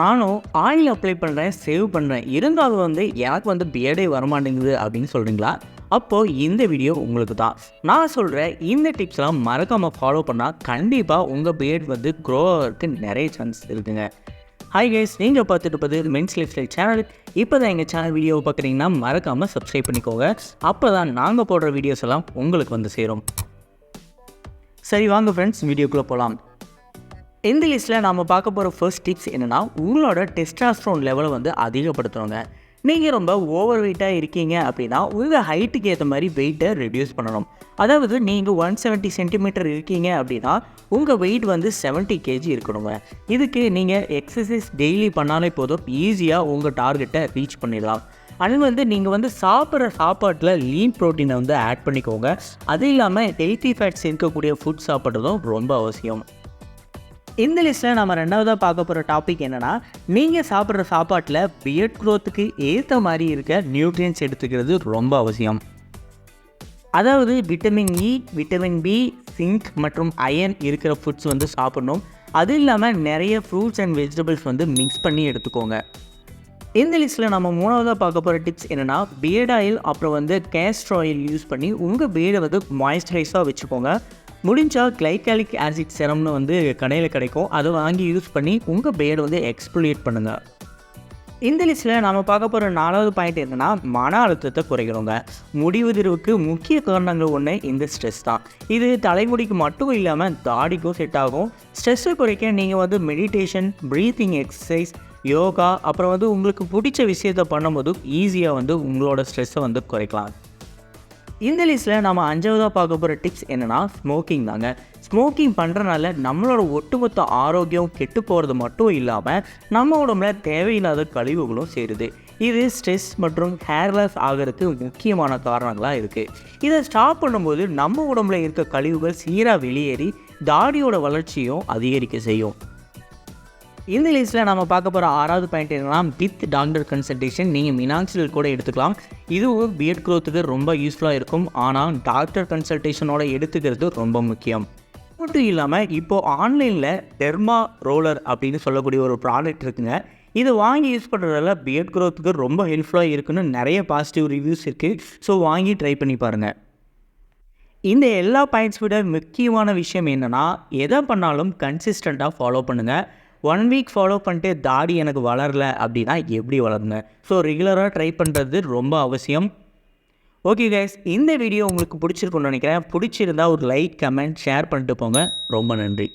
நானும் oil apply பண்ணுறேன், save பண்ணுறேன், இருந்தாலும் எனக்கு பியர்டே வரமாட்டேங்குது அப்படின்னு சொல்கிறீங்களா? அப்போது இந்த வீடியோ உங்களுக்கு தான். நான் சொல்கிற இந்த டிப்ஸ்லாம் மறக்காமல் ஃபாலோ பண்ணால் கண்டிப்பாக உங்கள் பியர்ட் க்ரோ ஆகிறதுக்கு நிறைய சான்ஸ் இருக்குங்க. ஹாய் கைஸ், நீங்கள் பார்த்துட்டு இருப்பது மென்ஸ் லைஃப் ஸ்டைல் சேனல். இப்போ தான் எங்கள் சேனல் வீடியோவை பார்க்குறீங்கன்னா மறக்காமல் சப்ஸ்கிரைப் பண்ணிக்கோங்க. அப்போ தான் நாங்கள் போடுற வீடியோஸ் எல்லாம் உங்களுக்கு சேரும். சரி வாங்க ஃப்ரெண்ட்ஸ், வீடியோக்குள்ளே போகலாம். இந்த லிஸ்ட்டில் நாம் பார்க்க போகிற ஃபர்ஸ்ட் டிப்ஸ் என்னென்னா, உங்களோட டெஸ்டாஸ்ட்ரோன் லெவலை அதிகப்படுத்தணுங்க. நீங்கள் ரொம்ப ஓவர் வெயிட்டாக இருக்கீங்க அப்படின்னா உங்கள் ஹைட்டுக்கு ஏற்ற மாதிரி வெயிட்டை ரெடியூஸ் பண்ணணும். அதாவது நீங்கள் 170 சென்டிமீட்டர் இருக்கீங்க அப்படின்னா உங்கள் வெயிட் 70 kg இருக்கணுங்க. இதுக்கு நீங்கள் எக்ஸசைஸ் டெய்லி பண்ணாலே போதும், ஈஸியாக உங்கள் டார்கெட்டை ரீச் பண்ணிடலாம். அது நீங்கள் சாப்பிட்ற சாப்பாட்டில் லீன் ப்ரோட்டீனை ஆட் பண்ணிக்கோங்க. அது இல்லாமல் ஹெல்த்தி ஃபேட்ஸ் இருக்கக்கூடிய ஃபுட் சாப்பிட்றதும் ரொம்ப அவசியம். இந்த லிஸ்ட்டில் நம்ம ரெண்டாவதாக பார்க்க போகிற டாபிக் என்னென்னா, நீங்கள் சாப்பிட்ற சாப்பாட்டில் பியர்ட் க்ரோத்துக்கு ஏற்ற மாதிரி இருக்க நியூட்ரியன்ஸ் எடுத்துக்கிறது ரொம்ப அவசியம். அதாவது vitamin E, vitamin B, zinc மற்றும் அயன் இருக்கிற ஃபுட்ஸ் சாப்பிடணும். அது இல்லாமல் நிறைய ஃப்ரூட்ஸ் அண்ட் வெஜிடபிள்ஸ் மிக்ஸ் பண்ணி எடுத்துக்கோங்க. இந்த லிஸ்ட்டில் நம்ம மூணாவதாக பார்க்க போகிற டிப்ஸ் என்னென்னா, பியர்ட் ஆயில் அப்புறம் கேஸ்டர் ஆயில் யூஸ் பண்ணி உங்கள் பியர்டை மாய்ஸ்சரைஸாக வச்சுக்கோங்க. முடிஞ்சால் கிளைகாலிக் ஆசிட் செரம்னு கடையில் கிடைக்கும், அதை வாங்கி யூஸ் பண்ணி உங்கள் பியர்டை எக்ஸ்ஃபோலியேட் பண்ணுங்கள். இந்த லிஸ்ட்டில் நம்ம பார்க்க போகிற நாலாவது பாயிண்ட் என்னென்னா, மன அழுத்தத்தை குறைக்கிறோங்க. முடிவுதிர்வுக்கு முக்கிய காரணங்கள் ஒன்று இந்த ஸ்ட்ரெஸ் தான். இது தலைமுடிக்கு மட்டும் இல்லாமல் தாடிக்கும் செட் ஆகும். ஸ்ட்ரெஸ்ஸை குறைக்க நீங்கள் மெடிடேஷன், ப்ரீத்திங் எக்ஸசைஸ், யோகா அப்புறம் உங்களுக்கு பிடிச்ச விஷயத்தை பண்ணும்போது ஈஸியாக உங்களோட ஸ்ட்ரெஸ்ஸை குறைக்கலாம். இந்த லிஸ்ட்டில் நம்ம அஞ்சாவதாக பார்க்க போகிற டிப்ஸ் என்னென்னா, ஸ்மோக்கிங் தாங்க. ஸ்மோக்கிங் பண்ணுறனால நம்மளோட ஒட்டுமொத்த ஆரோக்கியம் கெட்டு போகிறது மட்டும் இல்லாமல் நம்ம உடம்புல தேவையில்லாத கழிவுகளும் சேருது. இது ஸ்ட்ரெஸ் மற்றும் ஹேர் லாஸ் ஆகிறதுக்கு முக்கியமான காரணங்களாக இருக்குது. இதை ஸ்டாப் பண்ணும்போது நம்ம உடம்புல இருக்க கழிவுகள் சீராக வெளியேறி தாடியோட வளர்ச்சியும் அதிகரிக்க செய்யும். இந்த லிஸ்ட்டில் நம்ம பார்க்க போகிற ஆறாவது பாயிண்ட் என்னென்னா, வித் டாக்டர் கன்சல்டேஷன். நீங்கள் மினாக்சில் கூட எடுத்துக்கலாம். இதுவும் பியர்ட் க்ரோத்துக்கு ரொம்ப யூஸ்ஃபுல்லாக இருக்கும். ஆனால் டாக்டர் கன்சல்டேஷனோட எடுத்துக்கிறது ரொம்ப முக்கியம். மட்டும் இல்லாமல் இப்போது ஆன்லைனில் டெர்மா ரோலர் அப்படின்னு சொல்லக்கூடிய ஒரு ப்ராடக்ட் இருக்குங்க. இதை வாங்கி யூஸ் பண்ணுறதால பியர்ட் க்ரோத்துக்கு ரொம்ப ஹெல்ப்ஃபுல்லாக இருக்குன்னு நிறைய பாசிட்டிவ் ரிவ்யூஸ் இருக்குது. ஸோ வாங்கி ட்ரை பண்ணி பாருங்கள். இந்த எல்லா பாயிண்ட்ஸ் விட முக்கியமான விஷயம் என்னென்னா, எதை பண்ணாலும் கன்சிஸ்டண்ட்டாக ஃபாலோ பண்ணுங்கள். 1 வீக் ஃபாலோ பண்ணிட்டு தாடி எனக்கு வளரலை அப்படின்னா எப்படி வளருங்க? ஸோ ரெகுலராக ட்ரை பண்ணுறது ரொம்ப அவசியம். ஓகே கைஸ், இந்த வீடியோ உங்களுக்கு பிடிச்சிருக்குன்னு நினைக்கிறேன். பிடிச்சிருந்தால் ஒரு லைக், கமெண்ட், ஷேர் பண்ணிட்டு போங்க. ரொம்ப நன்றி.